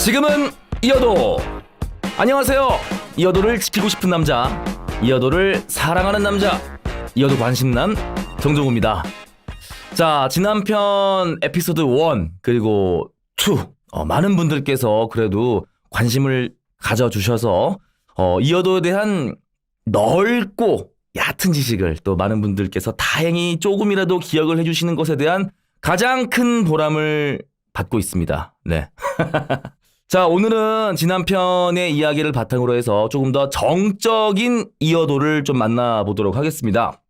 지금은 이어도. 안녕하세요. 이어도를 지키고 싶은 남자, 이어도를 사랑하는 남자, 이어도 관심남 정종우입니다. 자, 지난 편 에피소드 1 그리고 2 많은 분들께서 그래도 관심을 가져주셔서 이어도에 대한 넓고 얕은 지식을 또 많은 분들께서 다행히 조금이라도 기억을 해주시는 것에 대한 가장 큰 보람을 받고 있습니다. 네. 자, 오늘은 지난 편의 이야기를 바탕으로 해서 조금 더 정적인 이어도를 좀 만나보도록 하겠습니다.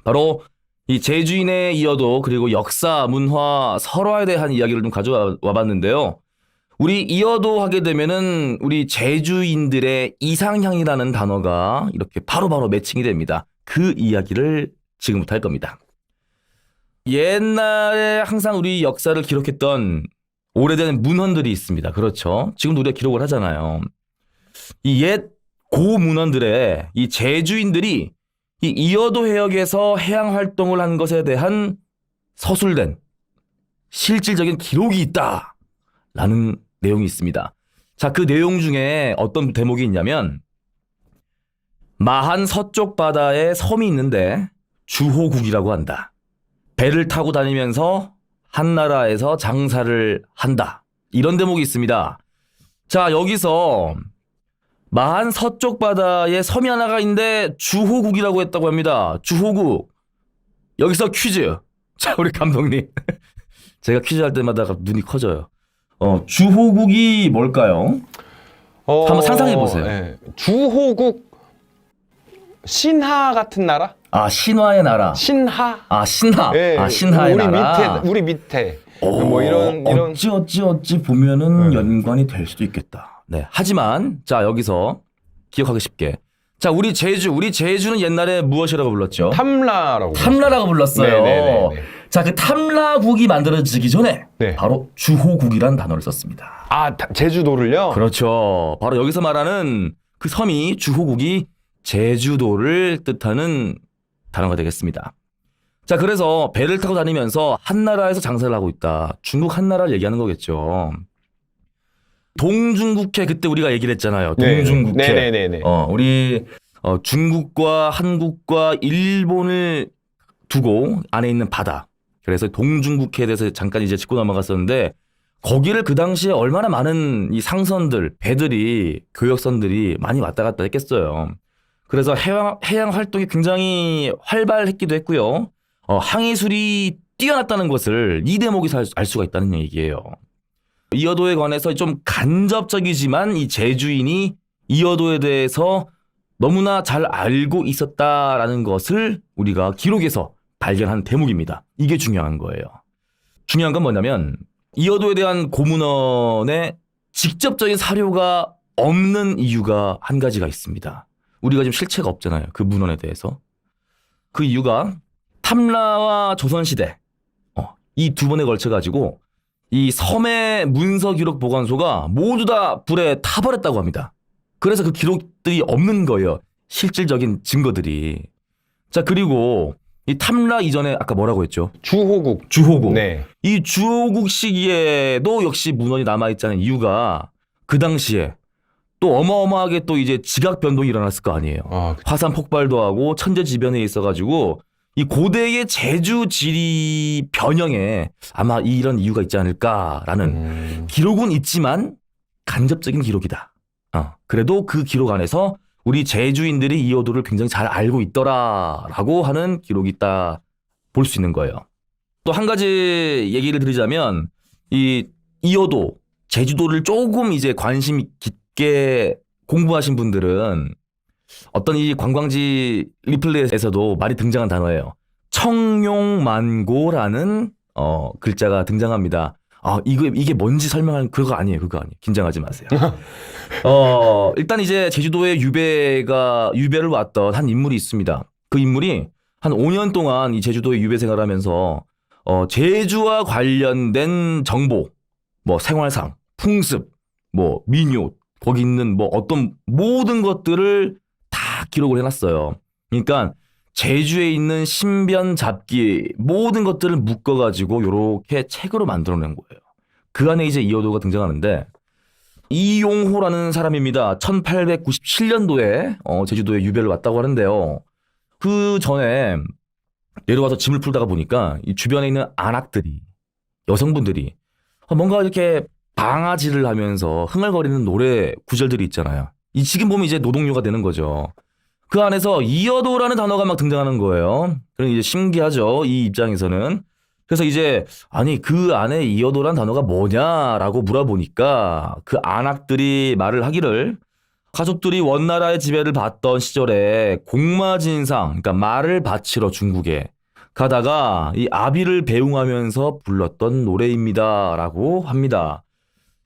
바로 이 제주인의 이어도 그리고 역사, 문화, 설화에 대한 이야기를 좀 가져와 봤는데요. 우리 이어도 하게 되면은 우리 제주인들의 이상향이라는 단어가 이렇게 바로바로 매칭이 됩니다. 그 이야기를 지금부터 할 겁니다. 옛날에 항상 우리 역사를 기록했던 오래된 문헌들이 있습니다. 그렇죠. 지금도 우리가 기록을 하잖아요. 이 옛 고문헌들에 이 제주인들이 이 이어도 해역에서 해양 활동을 한 것에 대한 서술된 실질적인 기록이 있다라는 내용이 있습니다. 자, 그 내용 중에 어떤 대목이 있냐면 마한 서쪽 바다에 섬이 있는데 주호국이라고 한다. 배를 타고 다니면서 한나라에서 장사를 한다. 이런 대목이 있습니다. 자, 여기서 마한 서쪽 바다에 섬이 하나가 있는데 주호국이라고 했다고 합니다. 주호국. 여기서 퀴즈. 자, 우리 감독님. 제가 퀴즈 할 때마다 눈이 커져요. 주호국이 뭘까요? 한번 상상해 보세요. 네. 주호국 신하 같은 나라? 아, 신화의 나라. 신하? 아, 신하. 네. 아, 신하의 나라. 우리 밑에. 뭐 이런 어찌 보면은 연관이 될 수도 있겠다. 네. 하지만 자, 여기서 기억하기 쉽게. 자, 우리 제주는 옛날에 무엇이라고 불렀죠? 탐라라고 불렀어요. 네네네. 자, 그 탐라국이 만들어지기 전에 네. 바로 주호국이라는 단어를 썼습니다. 아, 제주도를요? 그렇죠. 바로 여기서 말하는 그 섬이 주호국이 제주도를 뜻하는 단어가 되겠습니다. 자, 그래서 배를 타고 다니면서 한나라에서 장사를 하고 있다. 중국 한나라를 얘기하는 거겠죠. 동중국해 그때 우리가 얘기를 했잖아요. 동중국해. 네네네. 우리 중국과 한국과 일본을 두고 안에 있는 바다. 그래서 동중국해에 대해서 잠깐 이제 짚고 넘어갔었는데 거기를 그 당시에 얼마나 많은 이 상선들, 배들이, 교역선들이 많이 왔다 갔다 했겠어요. 그래서 해양 활동이 굉장히 활발했기도 했고요. 항해술이 뛰어났다는 것을 이 대목에서 알 수가 있다는 얘기예요. 이어도에 관해서 좀 간접적이지만 이 제주인이 이어도에 대해서 너무나 잘 알고 있었다라는 것을 우리가 기록에서 발견한 대목입니다. 이게 중요한 거예요. 중요한 건 뭐냐면 이어도에 대한 고문원에 직접적인 사료가 없는 이유가 한 가지가 있습니다. 우리가 지금 실체가 없잖아요. 그 문헌에 대해서. 그 이유가 탐라와 조선시대 이 두 번에 걸쳐가지고 이 섬의 문서 기록 보관소가 모두 다 불에 타버렸다고 합니다. 그래서 그 기록들이 없는 거예요. 실질적인 증거들이. 자, 그리고 이 탐라 이전에 아까 뭐라고 했죠? 주호국. 네. 이 주호국 시기에도 역시 문헌이 남아있자는 이유가 그 당시에 또 어마어마하게 또 이제 지각 변동이 일어났을 거 아니에요. 화산 폭발도 하고 천재지변에 있어가지고 이 고대의 제주 지리 변형에 아마 이런 이유가 있지 않을까라는 기록은 있지만 간접적인 기록이다. 그래도 그 기록 안에서 우리 제주인들이 이어도를 굉장히 잘 알고 있더라라고 하는 기록이 있다 볼 수 있는 거예요. 또 한 가지 얘기를 드리자면 이 이어도 제주도를 조금 이제 관심 깊게 공부하신 분들은 어떤 이 관광지 리플렛에서도 많이 등장한 단어예요. 청룡만고라는 글자가 등장합니다. 이게 뭔지 설명할 그거 아니에요. 긴장하지 마세요. 일단 이제 제주도에 유배를 왔던 한 인물이 있습니다. 그 인물이 한 5년 동안 이 제주도에 유배 생활하면서 제주와 관련된 정보, 뭐 생활상, 풍습, 뭐 민요, 거기 있는 뭐 어떤 모든 것들을 다 기록을 해놨어요. 그러니까 제주에 있는 신변 잡기 모든 것들을 묶어가지고 이렇게 책으로 만들어낸 거예요. 그 안에 이제 이어도가 등장하는데 이용호라는 사람입니다. 1897년도에 제주도에 유배를 왔다고 하는데요. 그 전에 내려와서 짐을 풀다가 보니까 이 주변에 있는 안악들이, 여성분들이 뭔가 이렇게 방아지를 하면서 흥얼거리는 노래 구절들이 있잖아요. 이 지금 보면 이제 노동요가 되는 거죠. 그 안에서 이어도라는 단어가 막 등장하는 거예요. 그럼 이제 신기하죠. 이 입장에서는. 그래서 이제 아니 그 안에 이어도란 단어가 뭐냐라고 물어보니까 그 안악들이 말을 하기를 가족들이 원나라의 지배를 받던 시절에 공마진상, 그러니까 말을 바치러 중국에 가다가 이 아비를 배웅하면서 불렀던 노래입니다라고 합니다.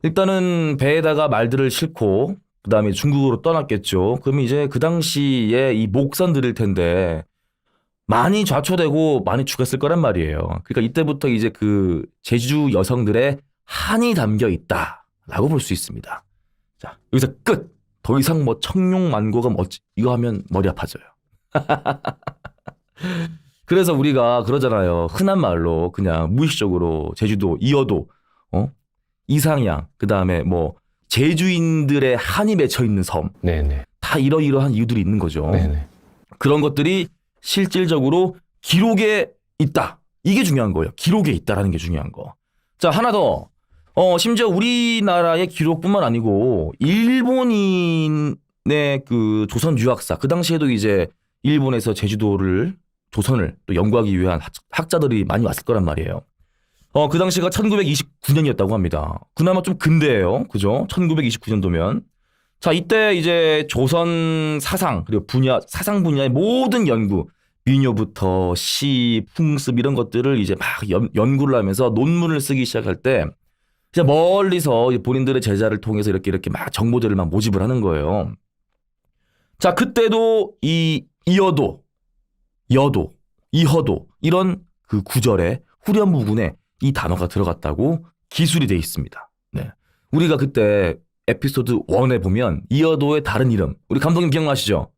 일단은 배에다가 말들을 싣고 그다음에 중국으로 떠났겠죠. 그러면 이제 그 당시에 이 목선 들일 텐데 많이 좌초되고 많이 죽었을 거란 말이에요. 그러니까 이때부터 이제 그 제주 여성들의 한이 담겨 있다라고 볼 수 있습니다. 자, 여기서 끝. 더 이상 뭐 청룡만고가 이거 하면 머리 아파져요. 그래서 우리가 그러잖아요. 흔한 말로 그냥 무의식적으로 제주도, 이어도, 이상양, 그다음에 뭐 제주인들의 한이 맺혀 있는 섬. 네네. 다 이러이러한 이유들이 있는 거죠. 네네. 그런 것들이 실질적으로 기록에 있다. 이게 중요한 거예요. 기록에 있다라는 게 중요한 거. 자, 하나 더. 심지어 우리나라의 기록뿐만 아니고 일본인의 그 조선 유학사, 그 당시에도 이제 일본에서 제주도를, 조선을 또 연구하기 위한 학자들이 많이 왔을 거란 말이에요. 그 당시가 1929년이었다고 합니다. 그나마 좀 근대예요. 그죠? 1929년도면. 자, 이때 이제 조선 사상, 그리고 사상 분야의 모든 연구, 민요부터 시, 풍습 이런 것들을 이제 막 연구를 하면서 논문을 쓰기 시작할 때 이제 멀리서 본인들의 제자를 통해서 이렇게 막 정보들을 막 모집을 하는 거예요. 자, 그때도 이 이어도, 여도, 이허도 이런 그 구절에 후렴 부분에 이 단어가 들어갔다고 기술이 돼 있습니다. 네. 우리가 그때 에피소드 1에 보면 이어도의 다른 이름, 우리 감독님 기억나시죠?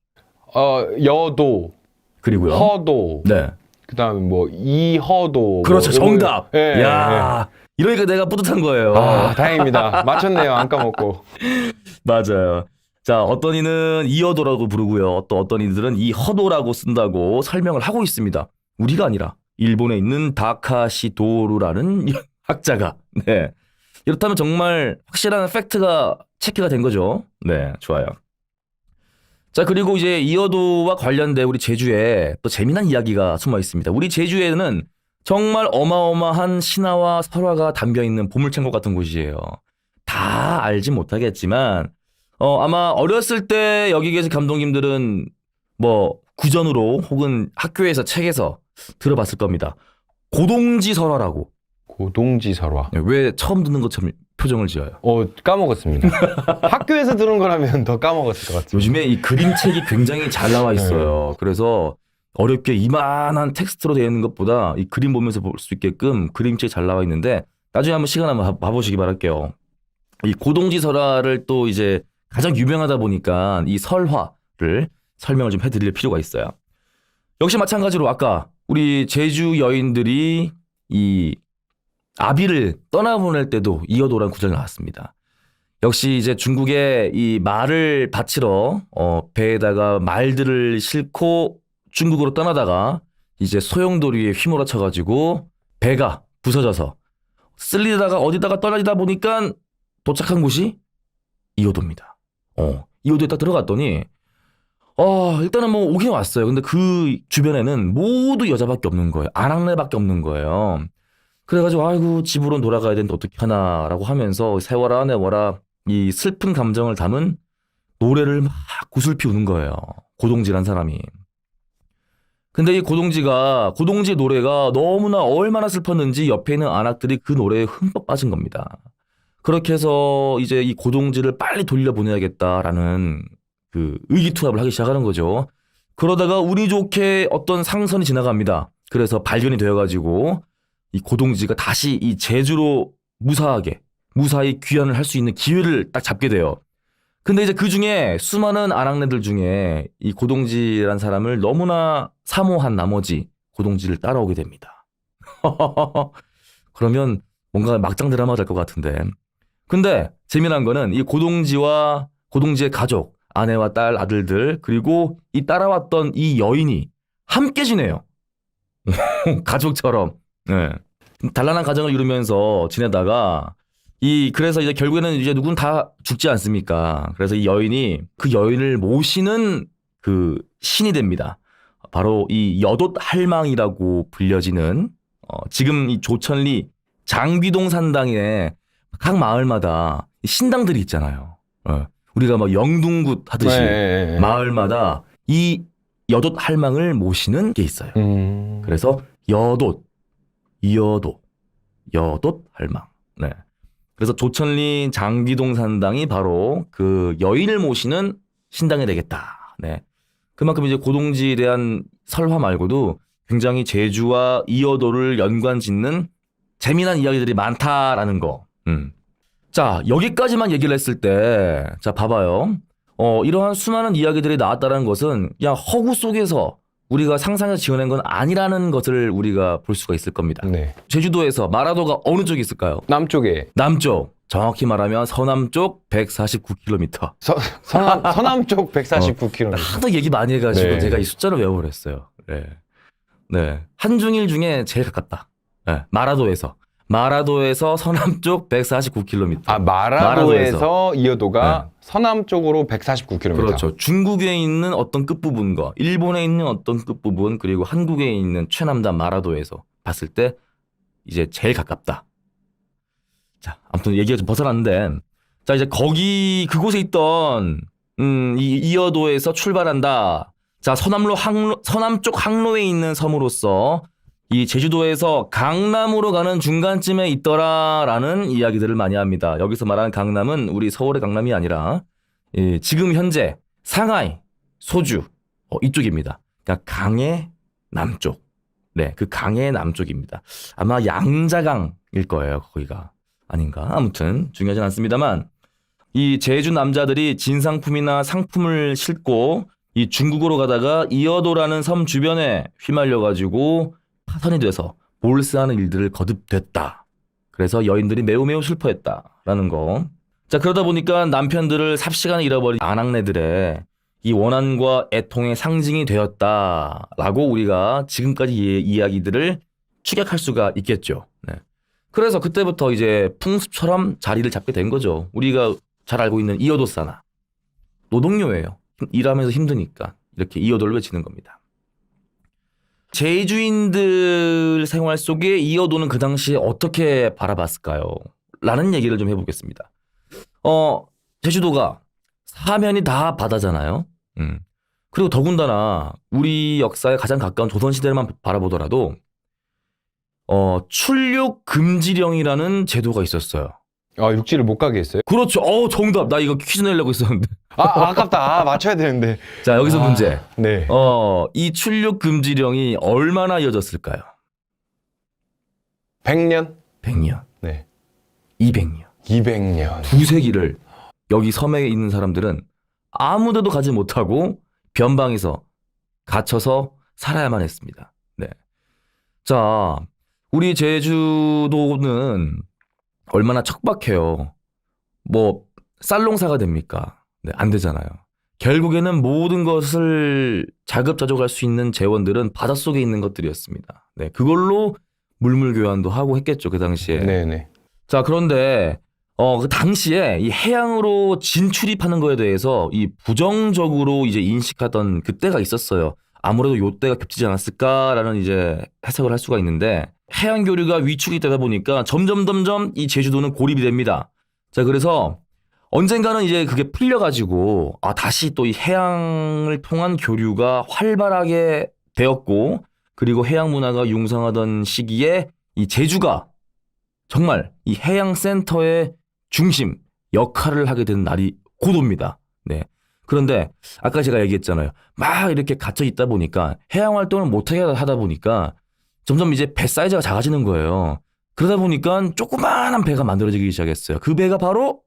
여도, 그리고요. 허도, 네. 그다음에 뭐 이허도. 그렇죠. 뭐 정답. 예, 야, 이러니까 내가 뿌듯한 거예요. 아, 다행입니다. 맞췄네요. 안 까먹고. 맞아요. 자, 어떤 이는 이어도라고 부르고요. 또 어떤 이들은 이허도라고 쓴다고 설명을 하고 있습니다. 우리가 아니라 일본에 있는 다카시 도루라는 학자가. 네. 이렇다면 정말 확실한 팩트가 체크가 된 거죠. 네, 좋아요. 자, 그리고 이제 이어도와 관련된 우리 제주에 또 재미난 이야기가 숨어 있습니다. 우리 제주에는 정말 어마어마한 신화와 설화가 담겨 있는 보물창고 같은 곳이에요. 다 알지 못하겠지만 아마 어렸을 때 여기 계신 감독님들은 뭐 구전으로 혹은 학교에서 책에서 들어봤을 겁니다. 고동지 설화라고. 고동지 설화. 왜 처음 듣는 것처럼 표정을 지어요? 까먹었습니다. 학교에서 들은 거라면 더 까먹었을 것 같아요. 요즘에 이 그림책이 굉장히 잘 나와 있어요. 그래서 어렵게 이만한 텍스트로 되어 있는 것보다 이 그림 보면서 볼 수 있게끔 그림책이 잘 나와 있는데 나중에 한번 시간 한번 봐보시기 바랄게요. 이 고동지 설화를 또 이제 가장 유명하다 보니까 이 설화를 설명을 좀 해드릴 필요가 있어요. 역시 마찬가지로 아까 우리 제주 여인들이 이 아비를 떠나보낼 때도 이어도라는 구절이 나왔습니다. 역시 이제 중국에 이 말을 바치러 배에다가 말들을 싣고 중국으로 떠나다가 이제 소용돌이에 휘몰아쳐가지고 배가 부서져서 쓸리다가 어디다가 떠나다 보니까 도착한 곳이 이어도입니다. 이어도에 딱 들어갔더니 일단은 뭐 오긴 왔어요. 근데 그 주변에는 모두 여자밖에 없는 거예요. 아낙네밖에 없는 거예요. 그래가지고 아이고 집으로 돌아가야 되는데 어떻게 하나라고 하면서 세워라 내워라 이 슬픈 감정을 담은 노래를 막 구슬피 우는 거예요. 고동지란 사람이. 근데 이 고동지 노래가 너무나 얼마나 슬펐는지 옆에 있는 안악들이 그 노래에 흠뻑 빠진 겁니다. 그렇게 해서 이제 이 고동지를 빨리 돌려보내야겠다라는 그 의기투합을 하기 시작하는 거죠. 그러다가 운이 좋게 어떤 상선이 지나갑니다. 그래서 발견이 되어가지고 이 고동지가 다시 이 제주로 무사히 귀환을 할 수 있는 기회를 딱 잡게 돼요. 근데 이제 그 중에 수많은 아낙네들 중에 이 고동지란 사람을 너무나 사모한 나머지 고동지를 따라오게 됩니다. 그러면 뭔가 막장 드라마가 될 것 같은데. 근데 재미난 거는 이 고동지와 고동지의 가족, 아내와 딸, 아들들, 그리고 이 따라왔던 이 여인이 함께 지내요. 가족처럼. 네. 단란한 가정을 이루면서 지내다가 그래서 이제 결국에는 이제 누군 다 죽지 않습니까? 그래서 이 여인이 그 여인을 모시는 그 신이 됩니다. 바로 이 여돛 할망이라고 불려지는 지금 이 조천리 장귀동 산당에 각 마을마다 신당들이 있잖아요. 우리가 막 영둥굿 하듯이 네. 마을마다 이 여돛 할망을 모시는 게 있어요. 그래서 여돛 할망. 네. 그래서 조천리 장귀동 산당이 바로 그 여인을 모시는 신당이 되겠다. 네. 그만큼 이제 고동지에 대한 설화 말고도 굉장히 제주와 이어도를 연관짓는 재미난 이야기들이 많다라는 거. 자, 여기까지만 얘기를 했을 때, 자, 봐봐요. 이러한 수많은 이야기들이 나왔다는 것은 그냥 허구 속에서 우리가 상상해서 지어낸 건 아니라는 것을 우리가 볼 수가 있을 겁니다. 네. 제주도에서 마라도가 어느 쪽에 있을까요? 남쪽에 남쪽. 정확히 말하면 서남쪽 149km. 서남쪽 149km. 하도 얘기 많이 해가지고 네. 제가 이 숫자를 외워버렸어요. 네. 네. 한중일 중에 제일 가깝다. 네. 마라도에서 서남쪽 149km. 아, 마라도에서 이어도가 서남쪽으로 149km. 그렇죠. 중국에 있는 어떤 끝부분과 일본에 있는 어떤 끝부분 그리고 한국에 있는 최남단 마라도에서 봤을 때 이제 제일 가깝다. 자, 아무튼 얘기가 좀 벗어났는데 자, 이제 그곳에 있던 이어도에서 출발한다. 자, 서남쪽 항로에 있는 섬으로서 이 제주도에서 강남으로 가는 중간쯤에 있더라라는 이야기들을 많이 합니다. 여기서 말하는 강남은 우리 서울의 강남이 아니라 지금 현재 상하이, 소주 이쪽입니다. 그러니까 강의 남쪽. 네, 그 강의 남쪽입니다. 아마 양자강일 거예요, 거기가. 아닌가? 아무튼 중요하진 않습니다만 이 제주 남자들이 진상품이나 상품을 싣고 이 중국으로 가다가 이어도라는 섬 주변에 휘말려가지고 파선이 돼서 몰스하는 일들을 거듭됐다. 그래서 여인들이 매우 슬퍼했다라는 거. 자, 그러다 보니까 남편들을 삽시간에 잃어버린 아낙네들의 이 원한과 애통의 상징이 되었다라고 우리가 지금까지 이야기들을 추격할 수가 있겠죠. 네. 그래서 그때부터 이제 풍습처럼 자리를 잡게 된 거죠. 우리가 잘 알고 있는 이어도사나 노동요예요. 일하면서 힘드니까 이렇게 이어도를 외치는 겁니다. 제주인들 생활 속에 이어도는 그 당시에 어떻게 바라봤을까요? 라는 얘기를 좀 해보겠습니다. 제주도가 사면이 다 바다잖아요. 그리고 더군다나 우리 역사에 가장 가까운 조선시대만 바라보더라도 출육 금지령이라는 제도가 있었어요. 아, 육지를 못 가게 했어요? 그렇죠. 정답. 나 이거 퀴즈 내려고 했었는데. 아깝다. 맞춰야 되는데. 자, 여기서 문제. 네. 이 출육 금지령이 얼마나 이어졌을까요? 100년? 100년. 네. 200년. 200년. 두세기를 여기 섬에 있는 사람들은 아무데도 가지 못하고 변방에서 갇혀서 살아야만 했습니다. 네. 자, 우리 제주도는 얼마나 척박해요. 뭐 쌀농사가 됩니까? 네, 안 되잖아요. 결국에는 모든 것을 자급자족할 수 있는 재원들은 바닷속에 있는 것들이었습니다. 네, 그걸로 물물교환도 하고 했겠죠, 그 당시에. 네네. 자, 그런데 그 당시에 이 해양으로 진출입하는 거에 대해서 이 부정적으로 이제 인식하던 그때가 있었어요. 아무래도 요때가 겹치지 않았을까라는 이제 해석을 할 수가 있는데 해양 교류가 위축이 되다 보니까 점점 이 제주도는 고립이 됩니다. 자, 그래서 언젠가는 이제 그게 풀려가지고 다시 또 이 해양을 통한 교류가 활발하게 되었고 그리고 해양 문화가 융성하던 시기에 이 제주가 정말 이 해양 센터의 중심 역할을 하게 된 날이 곧 옵니다. 네. 그런데 아까 제가 얘기했잖아요. 막 이렇게 갇혀 있다 보니까 해양 활동을 못하게 하다 보니까 점점 이제 배 사이즈가 작아지는 거예요. 그러다 보니까 조그마한 배가 만들어지기 시작했어요. 그 배가 바로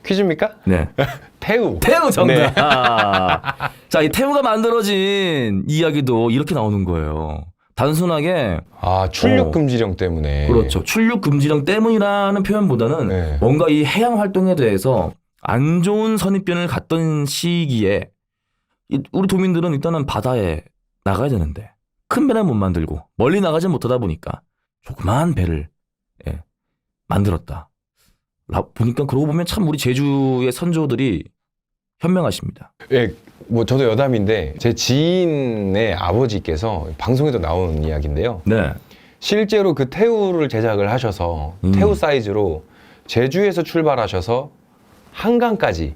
퀴즈입니까? 네. 태우. 태우 정답. 네. 자, 이 태우가 만들어진 이야기도 이렇게 나오는 거예요. 단순하게 출력 금지령 때문에. 그렇죠. 출육 금지령 때문이라는 표현보다는 네. 뭔가 이 해양 활동에 대해서 안 좋은 선입견을 갖던 시기에 우리 도민들은 일단은 바다에 나가야 되는데 큰 배는 못 만들고 멀리 나가지 못하다 보니까 조그만 배를 만들었다. 보니까 그러고 보면 참 우리 제주의 선조들이 현명하십니다. 예, 뭐 저도 여담인데 제 지인의 아버지께서 방송에도 나온 이야기인데요. 네. 실제로 그 태우를 제작을 하셔서 태우 사이즈로 제주에서 출발하셔서 한강까지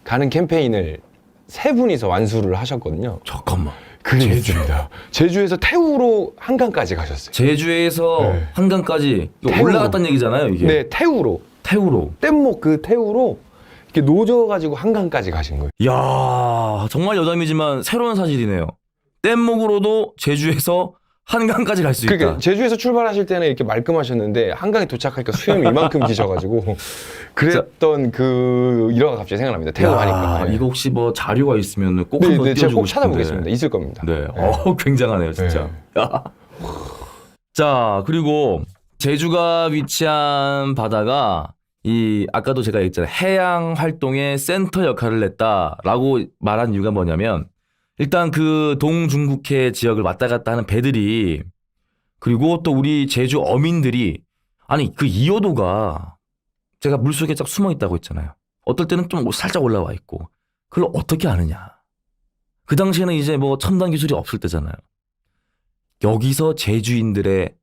가는 캠페인을 3분이서 완수를 하셨거든요. 잠깐만. 그게 있습니다. 제주에서 태우로 한강까지 가셨어요. 제주에서 네. 한강까지 태우로. 올라갔다는 얘기잖아요, 이게. 네, 태우로. 태우로. 뗏목 그 태우로 이렇게 노져가지고 한강까지 가신 거예요. 이야, 정말 여담이지만 새로운 사실이네요. 뗏목으로도 제주에서 한강까지 갈 수 있다. 그러니까 제주에서 출발하실 때는 이렇게 말끔하셨는데 한강에 도착하니까 수염이 이만큼 기셔가지고 그랬던 그 일화가 갑자기 생각납니다. 태우 하니까. 이거 혹시 뭐 자료가 있으면 꼭 네, 한번 네, 제가 띄워주고 꼭 찾아보겠습니다. 싶은데. 있을 겁니다. 네, 굉장하네요, 진짜. 자, 그리고 제주가 위치한 바다가 아까도 제가 얘기했잖아요. 해양 활동의 센터 역할을 냈다라고 말한 이유가 뭐냐면 일단 그 동중국해 지역을 왔다 갔다 하는 배들이 그리고 또 우리 제주 어민들이 아니 그 이어도가 제가 물속에 쫙 숨어 있다고 했잖아요. 어떨 때는 좀 살짝 올라와 있고 그걸 어떻게 아느냐. 그 당시에는 이제 뭐 첨단 기술이 없을 때잖아요. 여기서 제주인들의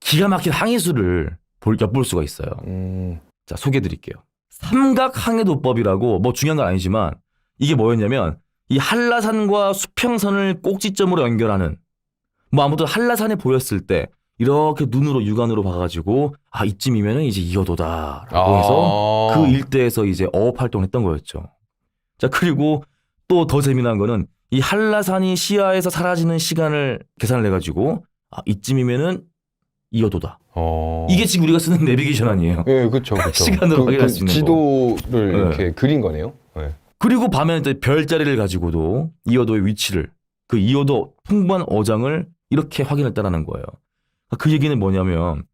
기가 막힌 항해술을 엿볼 수가 있어요. 자, 소개해 드릴게요. 삼각 항해도법이라고 뭐 중요한 건 아니지만 이게 뭐였냐면 이 한라산과 수평선을 꼭지점으로 연결하는 뭐 아무튼 한라산이 보였을 때 이렇게 눈으로 육안으로 봐가지고 이쯤이면은 이제 이어도다라고 해서 그 일대에서 이제 어업 활동을 했던 거였죠. 자, 그리고 또 더 재미난 거는 이 한라산이 시야에서 사라지는 시간을 계산을 해가지고 이쯤이면은 이어도다. 이게 지금 우리가 쓰는 내비게이션 아니에요. 네, 그렇죠. 시간으로 확인할 수 있는 지도를 거. 이렇게 그린 거네요. 네. 그리고 밤에는 또 별자리를 가지고도 이어도의 위치를 그 이어도 풍부한 어장을 이렇게 확인했다라는 거예요. 그 얘기는 뭐냐면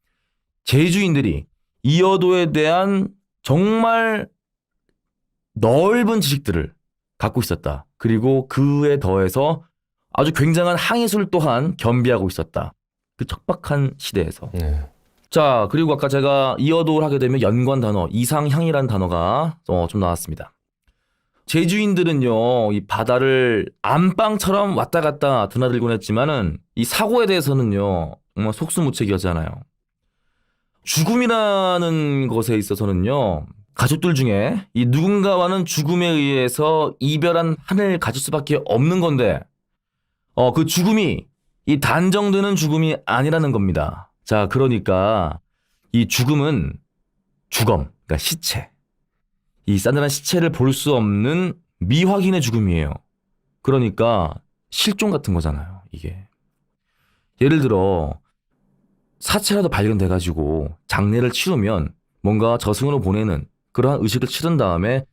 제주인들이 이어도에 대한 정말 넓은 지식들을 갖고 있었다. 그리고 그에 더해서 아주 굉장한 항해술 또한 겸비하고 있었다. 그 척박한 시대에서. 네. 자, 그리고 아까 제가 이어도를 하게 되면 연관 단어, 이상향이라는 단어가 좀 나왔습니다. 제주인들은요, 이 바다를 안방처럼 왔다 갔다 드나들곤 했지만은 이 사고에 대해서는요, 정말 속수무책이었잖아요. 죽음이라는 것에 있어서는요, 가족들 중에 이 누군가와는 죽음에 의해서 이별한 한을 가질 수밖에 없는 건데, 그 죽음이 이 단정되는 죽음이 아니라는 겁니다. 자, 그러니까 이 죽음은 주검, 그러니까 시체. 이 싸늘한 시체를 볼 수 없는 미확인의 죽음이에요. 그러니까 실종 같은 거잖아요, 이게. 예를 들어 사체라도 발견돼가지고 장례를 치르면 뭔가 저승으로 보내는 그러한 의식을 치른 다음에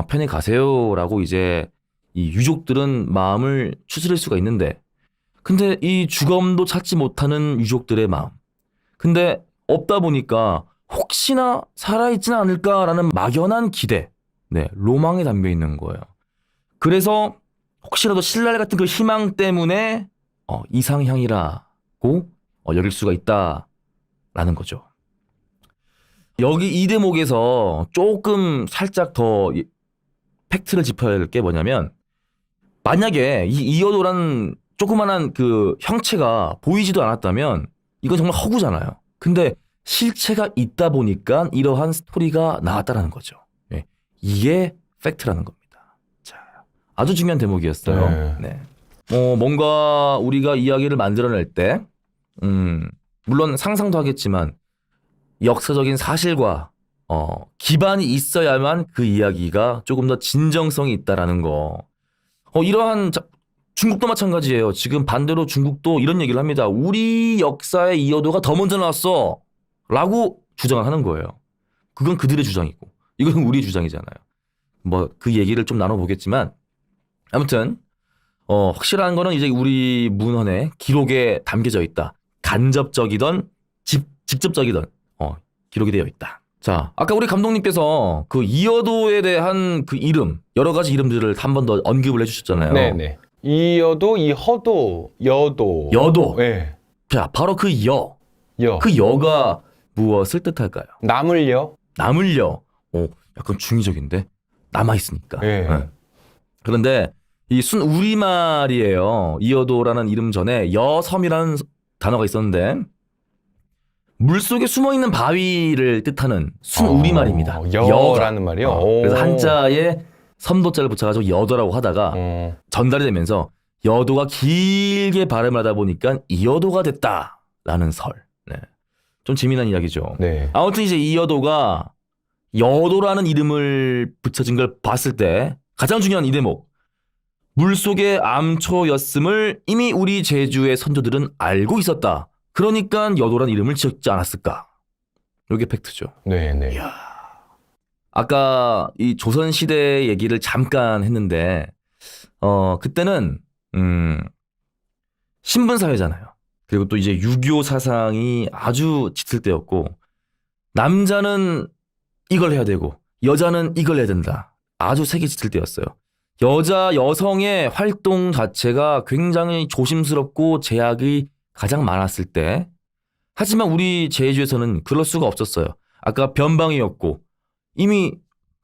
편히 가세요라고 이제 이 유족들은 마음을 추스릴 수가 있는데 근데 이 주검도 찾지 못하는 유족들의 마음. 근데 없다 보니까 혹시나 살아있지는 않을까라는 막연한 기대, 로망에 담겨 있는 거예요. 그래서 혹시라도 신랄 같은 그 희망 때문에 이상향이라고 여길 수가 있다라는 거죠. 여기 이 대목에서 조금 살짝 더 팩트를 짚어야 할 게 뭐냐면 만약에 이 이어도라는 조그만한 그 형체가 보이지도 않았다면 이건 정말 허구잖아요. 근데 실체가 있다 보니까 이러한 스토리가 나왔다라는 거죠. 이게 팩트라는 겁니다. 자, 아주 중요한 대목이었어요. 네. 뭔가 우리가 이야기를 만들어낼 때, 물론 상상도 하겠지만 역사적인 사실과 기반이 있어야만 그 이야기가 조금 더 진정성이 있다라는 거. 이러한 중국도 마찬가지예요. 지금 반대로 중국도 이런 얘기를 합니다. 우리 역사의 이어도가 더 먼저 나왔어 라고 주장을 하는 거예요. 그건 그들의 주장이고 이건 우리 주장이잖아요. 뭐 그 얘기를 좀 나눠보겠지만 아무튼 확실한 거는 이제 우리 문헌에 기록에 담겨져 있다. 간접적이던 직접적이던 기록이 되어 있다. 자, 아까 우리 감독님께서 그 이여도에 대한 그 이름, 여러 가지 이름들을 한 번 더 언급을 해주셨잖아요. 네네. 이여도, 이허도, 여도. 여도. 네. 자, 바로 그 여. 여. 그 여가 무엇을 뜻할까요? 남을 여. 남을 여. 약간 중의적인데 남아있으니까. 네. 네. 그런데 이 순 우리말이에요. 이여도라는 이름 전에 여섬이라는 단어가 있었는데 물속에 숨어있는 바위를 뜻하는 순 우리말입니다. 여라는 말이요? 그래서 한자에 섬도자를 붙여가지고 여도라고 하다가 전달이 되면서 여도가 길게 발음을 하다 보니까 이여도가 됐다라는 설. 네. 좀 재미난 이야기죠. 네. 아무튼 이제 이여도가 여도라는 이름을 붙여진 걸 봤을 때 가장 중요한 이 대목. 물속의 암초였음을 이미 우리 제주의 선조들은 알고 있었다. 그러니까 여도란 이름을 지었지 않았을까. 이게 팩트죠. 네네. 이야. 아까 이 조선시대 얘기를 잠깐 했는데 그때는 신분사회잖아요. 그리고 또 이제 유교 사상이 아주 짙을 때였고 남자는 이걸 해야 되고 여자는 이걸 해야 된다. 아주 색이 짙을 때였어요. 여성의 활동 자체가 굉장히 조심스럽고 제약이 가장 많았을 때 하지만 우리 제주에서는 그럴 수가 없었어요. 아까 변방이었고 이미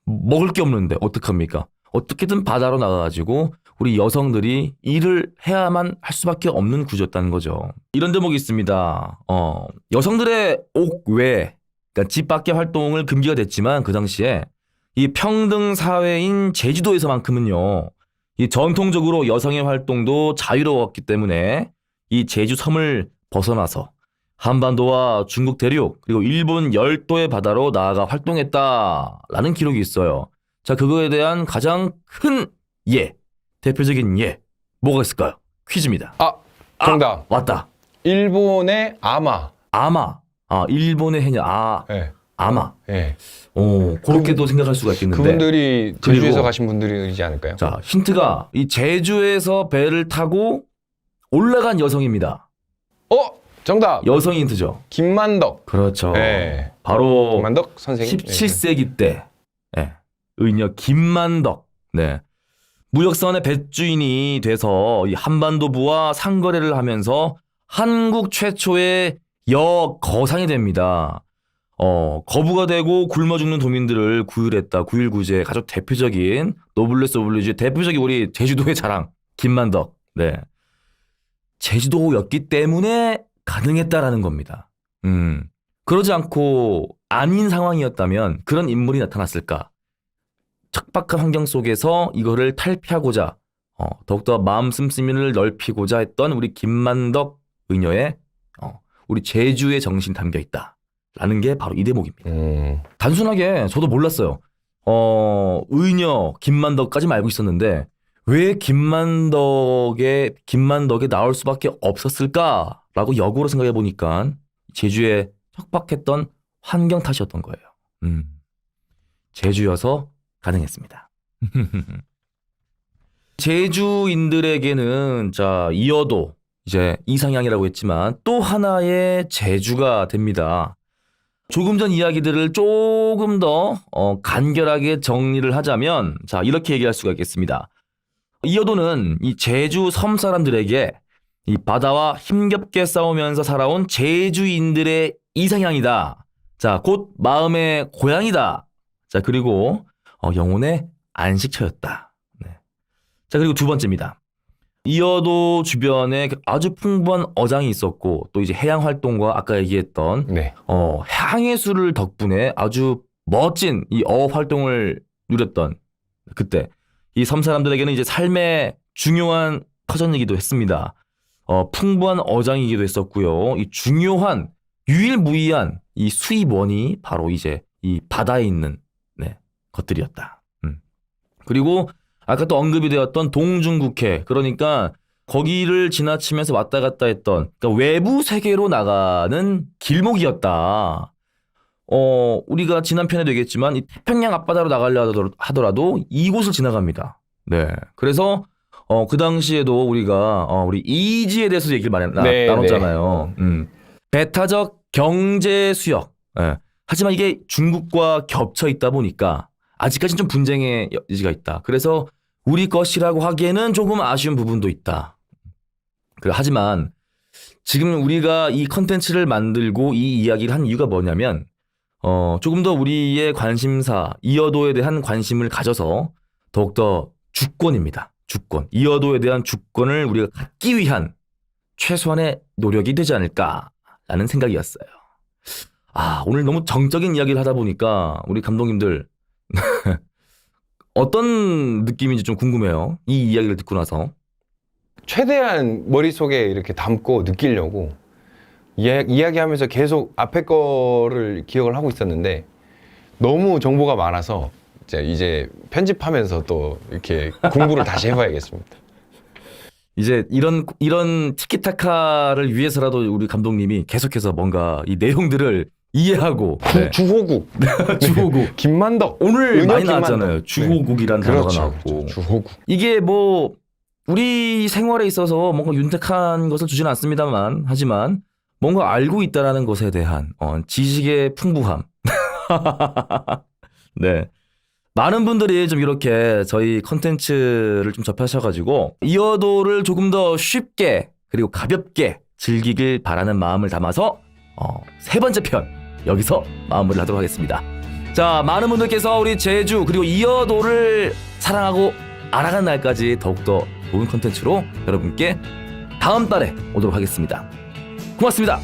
먹을 게 없는데 어떡합니까? 어떻게든 바다로 나가가지고 우리 여성들이 일을 해야만 할 수밖에 없는 구조였다는 거죠. 이런 대목이 있습니다. 여성들의 옥외, 그러니까 집 밖의 활동을 금기가 됐지만 그 당시에 이 평등 사회인 제주도에서만큼은요. 이 전통적으로 여성의 활동도 자유로웠기 때문에 이 제주 섬을 벗어나서 한반도와 중국 대륙 그리고 일본 열도의 바다로 나아가 활동했다라는 기록이 있어요. 자, 그거에 대한 가장 큰 대표적인 뭐가 있을까요? 퀴즈입니다. 정답. 왔다. 일본의 아마. 일본의 해녀. 네. 아마. 네. 그렇게도 생각할 수가 있겠는데. 그분들이 제주에서 그리고, 가신 분들이지 않을까요? 자, 힌트가 이 제주에서 배를 타고 올라간 여성입니다. 정답. 여성이 힌트죠. 김만덕. 그렇죠. 네. 바로 김만덕 선생님. 17세기 때 의녀 김만덕. 네. 무역선의 뱃주인이 돼서 이 한반도부와 상거래를 하면서 한국 최초의 여거상이 됩니다. 거부가 되고 굶어 죽는 도민들을 구휼했다. 구휼구제 가장 대표적인 노블레스 오블리주의 대표적인 우리 제주도의 자랑 김만덕. 네. 제주도였기 때문에 가능했다라는 겁니다. 그러지 않고 아닌 상황이었다면 그런 인물이 나타났을까? 척박한 환경 속에서 이거를 탈피하고자 더욱더 마음 씀씀이를 넓히고자 했던 우리 김만덕 의녀의 우리 제주의 정신 담겨 있다라는 게 바로 이 대목입니다. 단순하게 저도 몰랐어요. 의녀 김만덕까지만 알고 있었는데 왜 김만덕에 나올 수밖에 없었을까라고 역으로 생각해 보니까 제주에 척박했던 환경 탓이었던 거예요. 제주여서 가능했습니다. 제주인들에게는 이여도 이제 이상향이라고 했지만 또 하나의 제주가 됩니다. 조금 전 이야기들을 조금 더 간결하게 정리를 하자면 이렇게 얘기할 수가 있겠습니다. 이여도는 이 제주 섬 사람들에게 이 바다와 힘겹게 싸우면서 살아온 제주인들의 이상향이다. 곧 마음의 고향이다. 그리고 영혼의 안식처였다. 네. 그리고 두 번째입니다. 이여도 주변에 아주 풍부한 어장이 있었고 또 이제 해양 활동과 아까 얘기했던 항해술을 덕분에 아주 멋진 이 어업 활동을 누렸던 그때 이 섬 사람들에게는 이제 삶의 중요한 터전이기도 했습니다. 풍부한 어장이기도 했었고요. 이 중요한 유일무이한 이 수입원이 바로 이제 이 바다에 있는 것들이었다. 그리고 아까 또 언급이 되었던 동중국해, 그러니까 거기를 지나치면서 왔다 갔다 했던 그러니까 외부 세계로 나가는 길목이었다. 우리가 지난 편에도 얘기했지만 이 태평양 앞바다로 나가려 하더라도 이곳을 지나갑니다. 네. 그래서 그 당시에도 우리가 우리 이지에 대해서 얘기를 많이 네, 나눴잖아요. 배타적 경제 수역. 예. 하지만 이게 중국과 겹쳐 있다 보니까 아직까지는 좀 분쟁의 여지가 있다. 그래서 우리 것이라고 하기에는 조금 아쉬운 부분도 있다. 하지만 지금 우리가 이 컨텐츠를 만들고 이 이야기를 한 이유가 뭐냐면 조금 더 우리의 관심사, 이어도에 대한 관심을 가져서 더욱더 주권입니다. 주권. 이어도에 대한 주권을 우리가 갖기 위한 최소한의 노력이 되지 않을까라는 생각이었어요. 오늘 너무 정적인 이야기를 하다 보니까 우리 감독님들 어떤 느낌인지 좀 궁금해요. 이 이야기를 듣고 나서. 최대한 머릿속에 이렇게 담고 느끼려고 이야기하면서 계속 앞에 거를 기억을 하고 있었는데 너무 정보가 많아서 이제 편집하면서 또 이렇게 공부를 다시 해봐야겠습니다. 이제 이런 티키타카를 위해서라도 우리 감독님이 계속해서 뭔가 이 내용들을 이해하고 주호국, 주호국 김만덕 오늘 많이 김만덕. 나왔잖아요. 주호국이라는 단어가 나왔고 그렇죠. 주호국. 이게 뭐 우리 생활에 있어서 뭔가 윤택한 것을 주지는 않습니다만 하지만 뭔가 알고 있다라는 것에 대한 지식의 풍부함. 네. 많은 분들이 좀 이렇게 저희 컨텐츠를 좀 접하셔가지고 이어도를 조금 더 쉽게 그리고 가볍게 즐기길 바라는 마음을 담아서 세 번째 편 여기서 마무리를 하도록 하겠습니다. 자, 많은 분들께서 우리 제주 그리고 이어도를 사랑하고 알아간 날까지 더욱더 좋은 컨텐츠로 여러분께 다음 달에 오도록 하겠습니다. 고맙습니다.